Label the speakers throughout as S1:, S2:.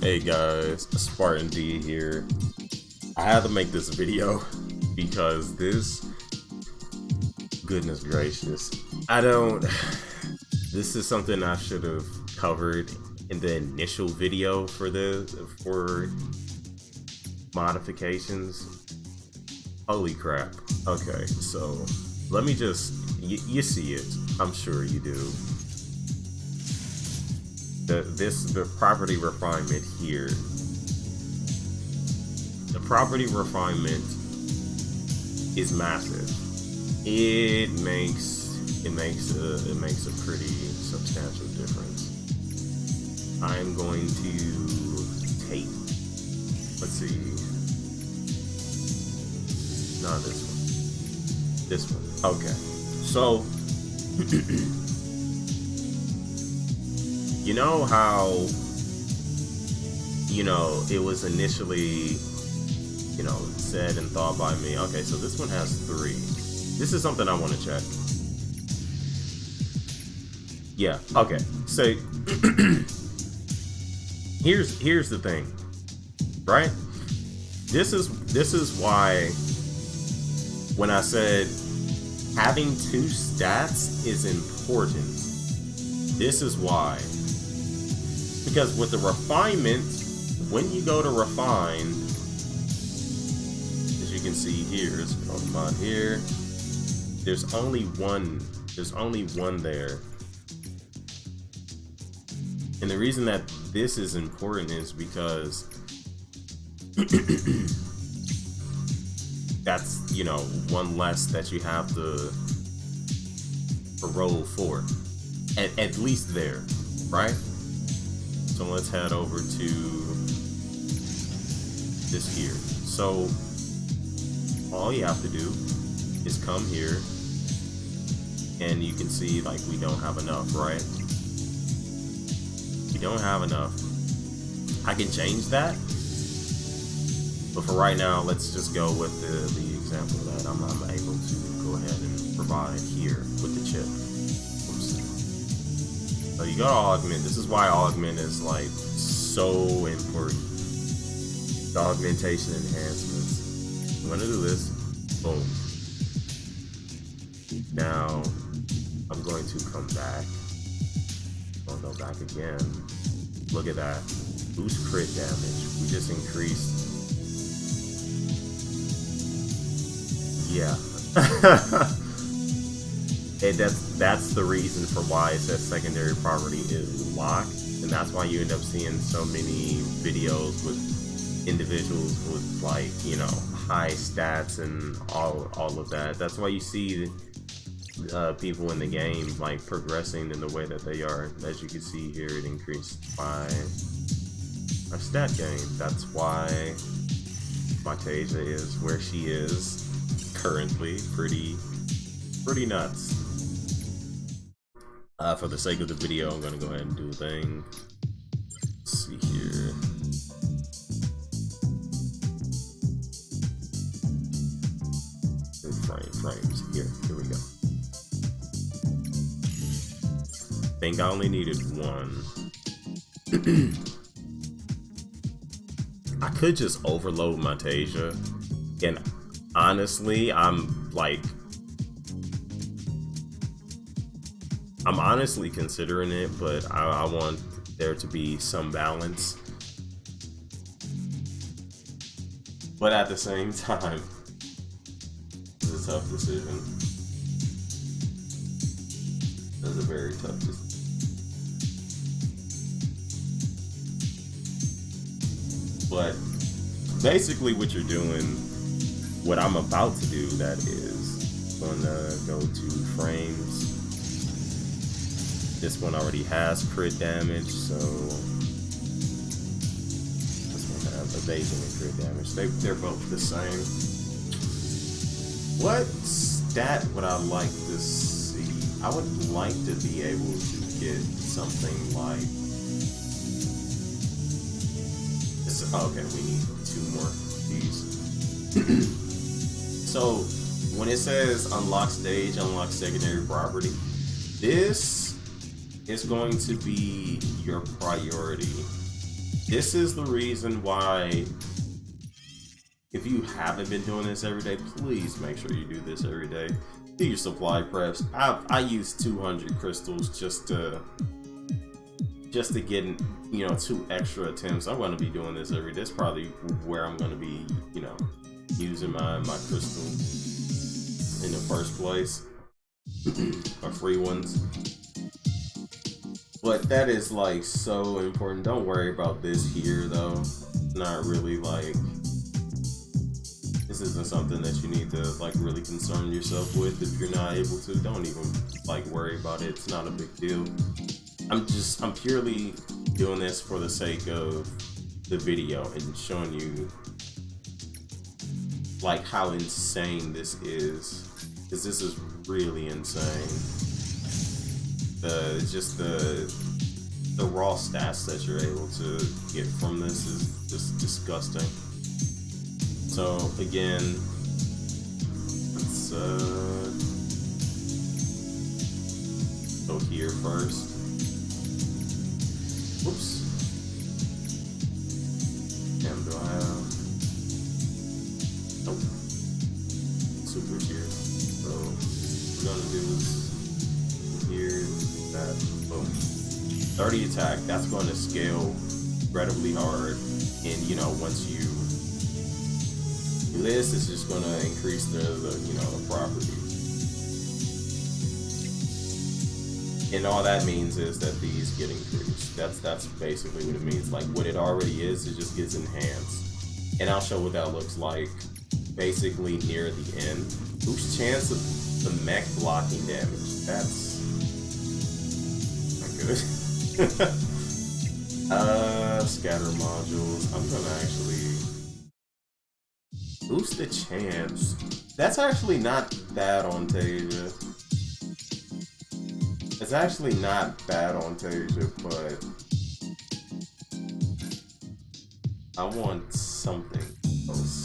S1: Hey guys, Spartan D here. I had to make this video because goodness gracious, this is something I should have covered in the initial video for modifications. Holy crap. Okay, so let me you see it, I'm sure you do. The property refinement here. The property refinement is massive. It makes a pretty substantial difference. I'm going to take, let's see, not this one. Okay, so you know how, it was initially, said and thought by me, okay, so this one has 3. This is something I want to check. Yeah, okay. So here's the thing, right? This is why when I said having 2 stats is important. This is why. Because with the refinement, when you go to refine, as you can see here, it's on mod here, there's only one there. And the reason that this is important is because that's, one less that you have to roll for. At least there, right? So let's head over to this here. So all you have to do is come here and you can see like we don't have enough, right? We don't have enough. I can change that, but for right now, let's just go with the example that I'm able to go ahead and provide here with the chip. So you go to Augment. This is why Augment is like so important. The augmentation enhancements. I'm gonna do this. Boom. Now I'm going to come back. I'll go back again. Look at that. Boost crit damage. We just increased. Yeah. And that's the reason for why it says secondary property is locked, and that's why you end up seeing so many videos with individuals with like high stats and all of that. That's why you see people in the game like progressing in the way that they are. As you can see here, it increased my stat gain. That's why my Taysia is where she is currently. Pretty nuts. For the sake of the video, I'm gonna go ahead and do a thing. Let's see here. Frames. Here we go. Think I only needed 1. I could just overload my Taysia, and honestly, I'm honestly considering it, but I want there to be some balance. But at the same time, it's a tough decision. That's a very tough decision. But basically what you're doing, what I'm about to do, that is, gonna go to frames. This one already has crit damage, so this one has evasion and crit damage. They're both the same. What stat would I like to see? I would like to be able to get something like this. Okay, we need 2 more of these. So when it says unlock stage, unlock secondary property, this is going to be your priority This is the reason why, if you haven't been doing this every day, please make sure you do this every day. Do your supply preps. I use 200 crystals just to get, you know, 2 extra attempts. I'm going to be doing this every day. That's probably where I'm going to be, you know, using my crystal in the first place, or free ones. But that is like so important. Don't worry about this here though. Not really, like, this isn't something that you need to like really concern yourself with. If you're not able to, don't even like worry about it. It's not a big deal. I'm purely doing this for the sake of the video and showing you like how insane this is, because this is really insane. The raw stats that you're able to get from this is just disgusting. So again, let's go here first. Oops. Damn, do I have? Nope. Super here. So we're gonna do this here, that, boom. 30 attack, that's going to scale incredibly hard. And you know, once you do this, it's just going to increase the you know, the property. And all that means is that these get increased. That's basically what it means. Like, what it already is, it just gets enhanced. And I'll show what that looks like basically near the end. Boost chance of the mech blocking damage. That's not good. Scatter modules. I'm gonna actually boost the chance. That's actually not bad on Taysia. It's actually not bad on Taysia, but I want something else.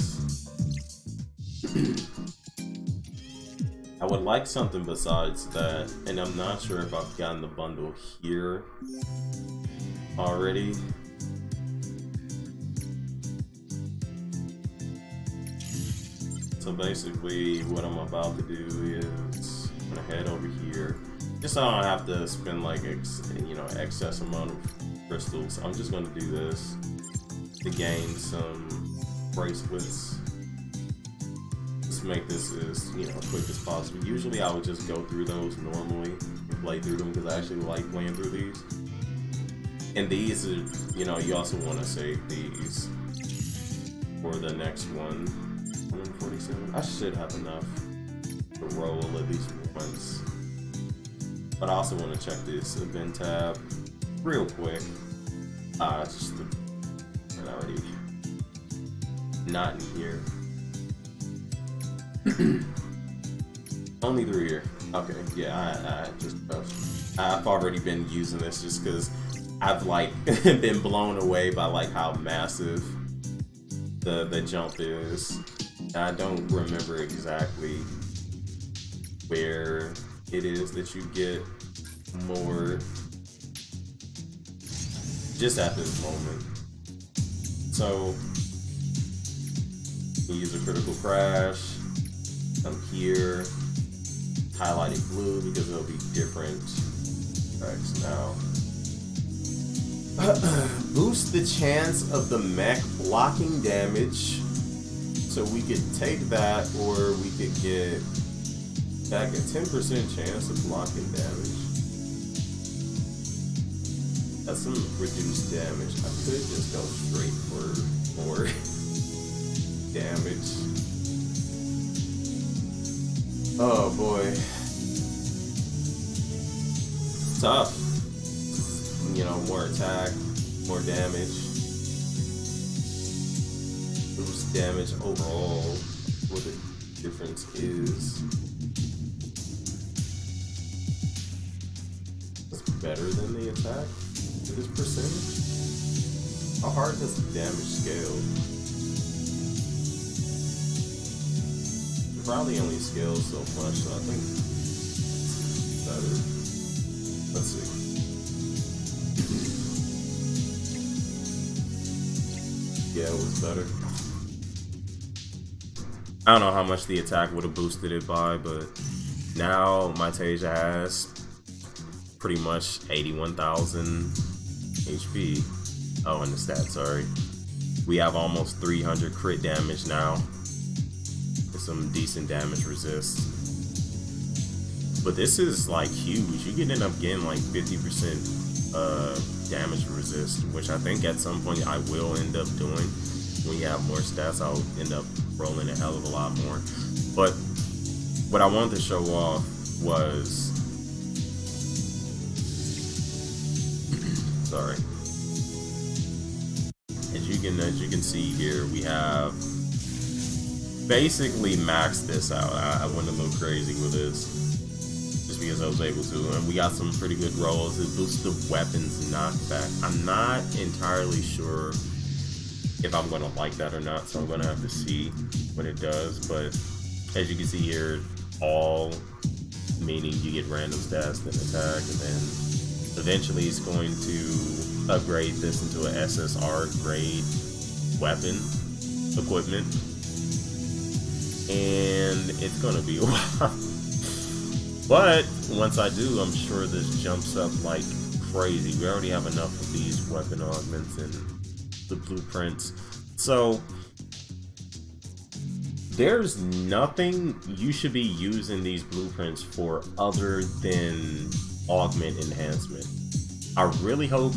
S1: I would like something besides that, and I'm not sure if I've gotten the bundle here already. So basically what I'm about to do is I'm gonna head over here, just so I don't have to spend like excess amount of crystals. I'm just gonna do this to gain some bracelets. Just make this as quick as possible. Usually I would just go through those normally and play through them, because I actually like playing through these. And these are, you also want to save these for the next one. 147. I should have enough to roll at least once. But I also want to check this event tab real quick. Just and already not in here. Only through here. Okay, yeah, I've already been using this just because I've been blown away by how massive the jump is. I don't remember exactly where it is that you get more just at this moment. So you use a critical crash. I'm here, highlighted blue because it'll be different effects now. Boost the chance of the mech blocking damage. So we could take that, or we could get back a 10% chance of blocking damage. That's some reduced damage. I could just go straight for more damage. Oh boy. It's tough. More attack, more damage. Boost damage overall. What the difference is. It's better than the attack. It is percentage. How hard does the damage scale? It probably only scales so much, so I think it's better. Let's see. Yeah, it was better. I don't know how much the attack would have boosted it by, but now my Taysia has pretty much 81,000 HP. Oh, and the stats, sorry. We have almost 300 crit damage now. With some decent damage resist. But this is like huge. You can end up getting like 50% damage resist, which I think at some point I will end up doing. When you have more stats, I'll end up rolling a hell of a lot more. But what I wanted to show off was sorry. As you can see here, we have basically maxed this out. I went a little crazy with this just because I was able to, and we got some pretty good rolls. It boosts the weapons knockback. I'm not entirely sure if I'm gonna like that or not, so I'm gonna have to see what it does. But as you can see here, all meaning you get random stats, then attack, and then eventually it's going to upgrade this into an SSR grade weapon equipment, and it's gonna be a while. But once I do, I'm sure this jumps up like crazy. We already have enough of these weapon augments and the blueprints, so there's nothing you should be using these blueprints for other than augment enhancement. I really hope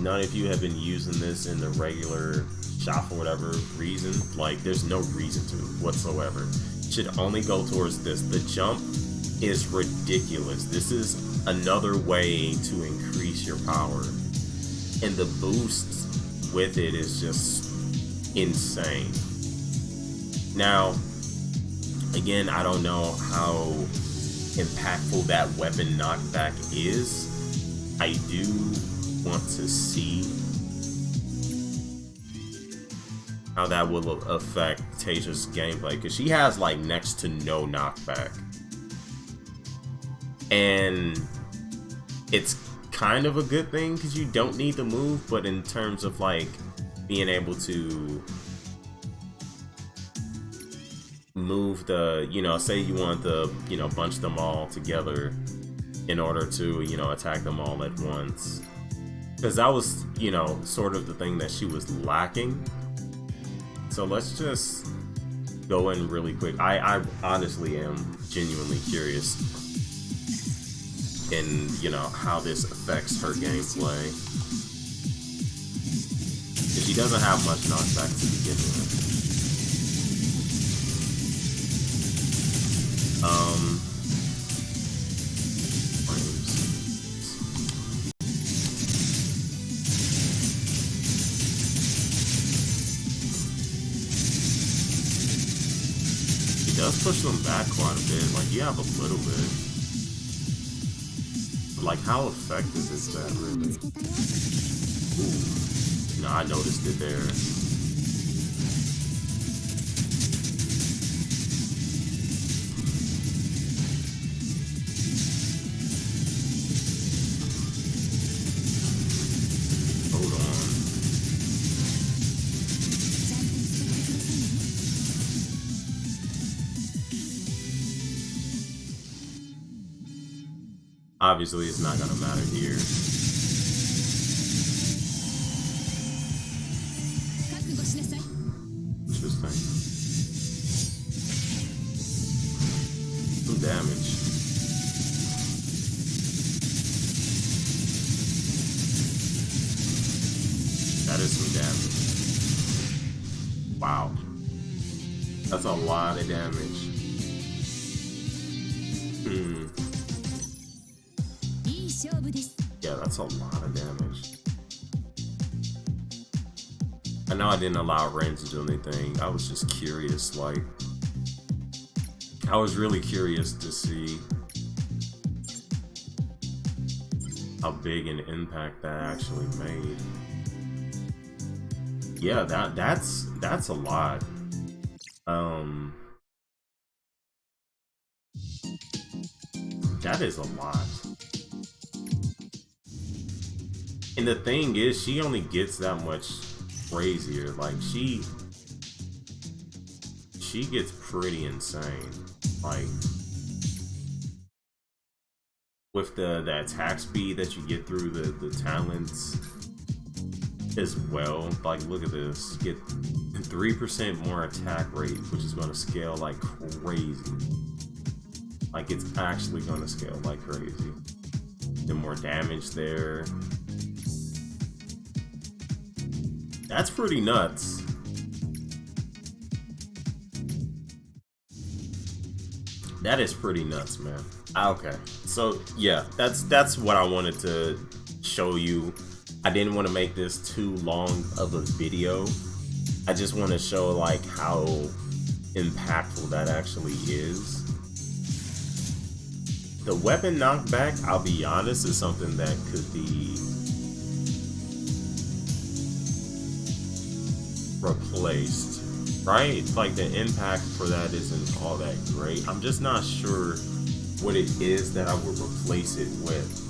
S1: none of you have been using this in the regular shop for whatever reason. Like, there's no reason to whatsoever. It should only go towards this. The jump is ridiculous. This is another way to increase your power, and the boosts with it is just insane. Now, again, I don't know how impactful that weapon knockback is. I do want to see how that will affect Taysia's gameplay, because she has like next to no knockback, and it's kind of a good thing because you don't need the move. But in terms of like being able to move the, say you want to, bunch them all together in order to, attack them all at once, because that was, sort of the thing that she was lacking. So let's just go in really quick. I honestly am genuinely curious in, how this affects her gameplay, because she doesn't have much knockback to begin with. He does push them back quite a bit. Like, you have a little bit. But like, how effective is that really? Ooh. No, I noticed it there. Obviously, it's not gonna matter here. Interesting. Some damage. That is some damage. Wow. That's a lot of damage. Yeah, that's a lot of damage. I know I didn't allow Ren to do anything. I was just curious, like, I was really curious to see how big an impact that actually made. Yeah, that's a lot. That is a lot. And the thing is, she only gets that much crazier. Like she gets pretty insane. Like with the attack speed that you get through the talents as well. Like look at this. You get 3% more attack rate, which is gonna scale like crazy. Like it's actually gonna scale like crazy. The more damage there. That's pretty nuts. That is pretty nuts, man. Okay, so yeah, that's what I wanted to show you. I didn't want to make this too long of a video. I just want to show like how impactful that actually is. The weapon knockback, I'll be honest, is something that could be replaced, right? It's like the impact for that isn't all that great. I'm just not sure what it is that I would replace it with.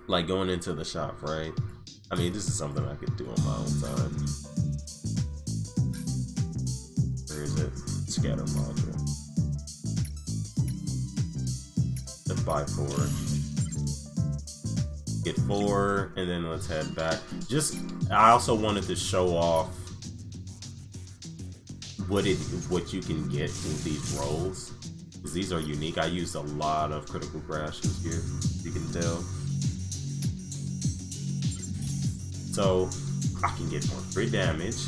S1: Like going into the shop, right? I mean, this is something I could do on my own time. Where is it? Scatter module. Let's buy 4. Get 4, and then let's head back. I also wanted to show off what you can get with these rolls, because these are unique. I used a lot of critical crashes here, you can tell. So I can get more crit damage.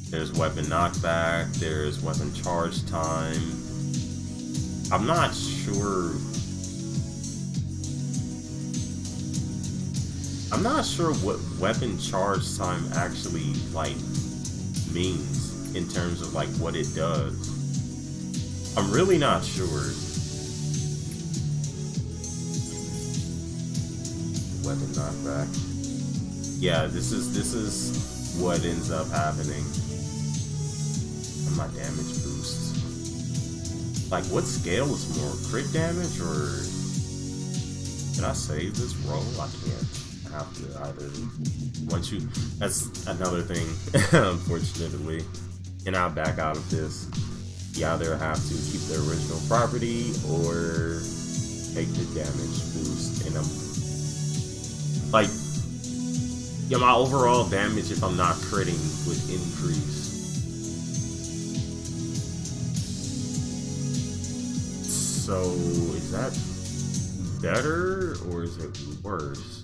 S1: There's weapon knockback, there's weapon charge time. I'm not sure what weapon charge time actually like means in terms of like what it does. I'm really not sure. Weapon knockback. Yeah, this is what ends up happening. And my damage boost. Like what scale is more, crit damage or did I save this roll? I can't. I have to either that's another thing, unfortunately. And I'll back out of this. You either have to keep the original property or take the damage boost, and I'm like, yeah, my overall damage if I'm not critting would increase. So is that better or is it worse?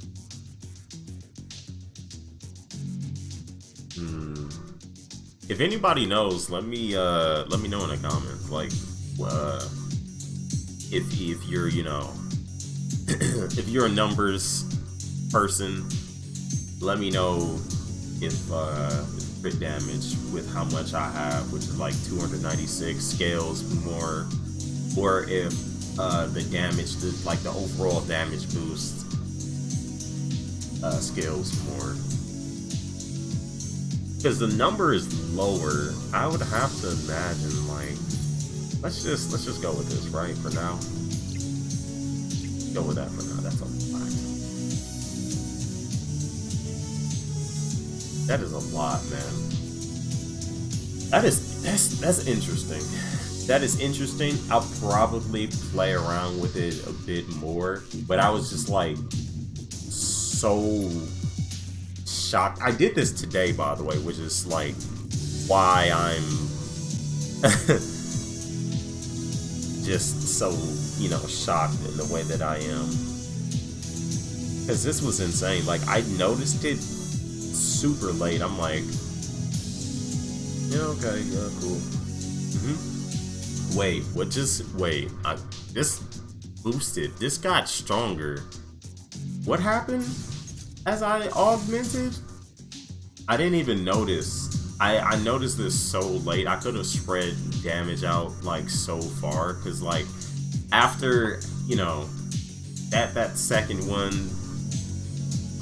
S1: If anybody knows, let me know in the comments. Like, if you're, you know, if you're a numbers person, let me know if crit damage with how much I have, which is like 296 scales more, or if the damage, like the overall damage boost scales more. Because the number is lower, I would have to imagine like, let's just go with this, right? For now, go with that for now. That's a lot. That is a lot, man. That's interesting. That is interesting. I'll probably play around with it a bit more, but I was just like so shocked. I did this today, by the way, which is like why I'm just so, you know, shocked in the way that I am, because this was insane. Like I noticed it super late. I'm like, yeah, okay, yeah, cool. Wait, what just wait, this boosted, this got stronger. What happened as I augmented? I didn't even notice. I noticed this so late. I could have spread damage out like so far, because like after, you know, that second one,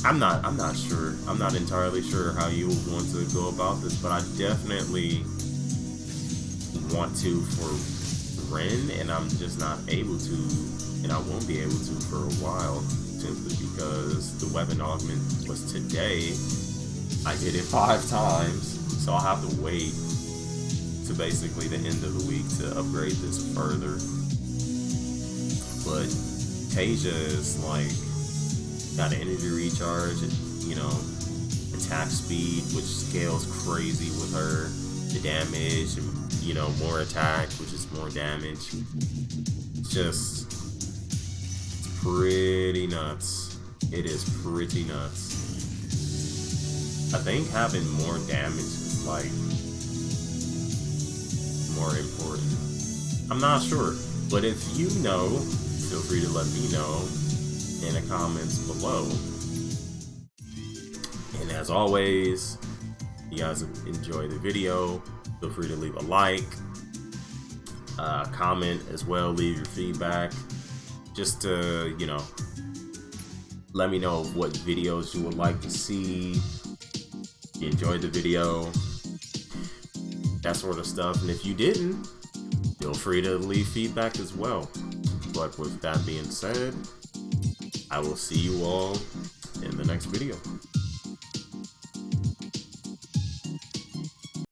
S1: I'm not sure. I'm not entirely sure how you would want to go about this, but I definitely want to for Ren, and I'm just not able to and I won't be able to for a while, simply because the weapon augment was today. I did it 5 times, so I'll have to wait to basically the end of the week to upgrade this further. But Taysia is like got an energy recharge, you know, attack speed, which scales crazy with her, the damage, and, you know, more attack, which is more damage. Just pretty nuts. It is pretty nuts. I think having more damage is like more important. I'm not sure, but if you know, feel free to let me know in the comments below. And as always, you guys enjoy the video, feel free to leave a like, comment as well, leave your feedback, just to, you know, let me know what videos you would like to see, if you enjoyed the video, that sort of stuff. And if you didn't, feel free to leave feedback as well. But with that being said, I will see you all in the next video.